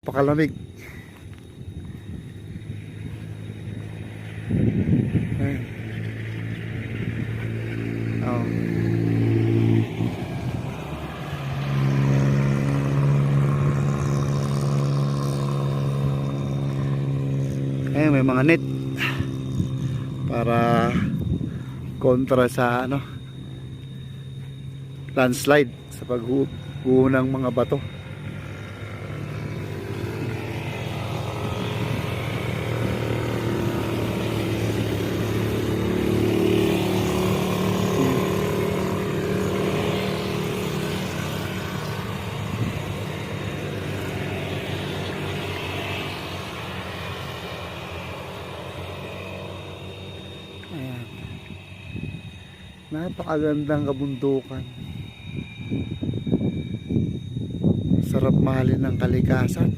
Pakalamig. Ayan. Oh. Ayan, may mga net para kontra sa landslide sa pagguho ng mga bato. Ayan. Napakagandang kabundukan. Sarap mahalin ng kalikasan.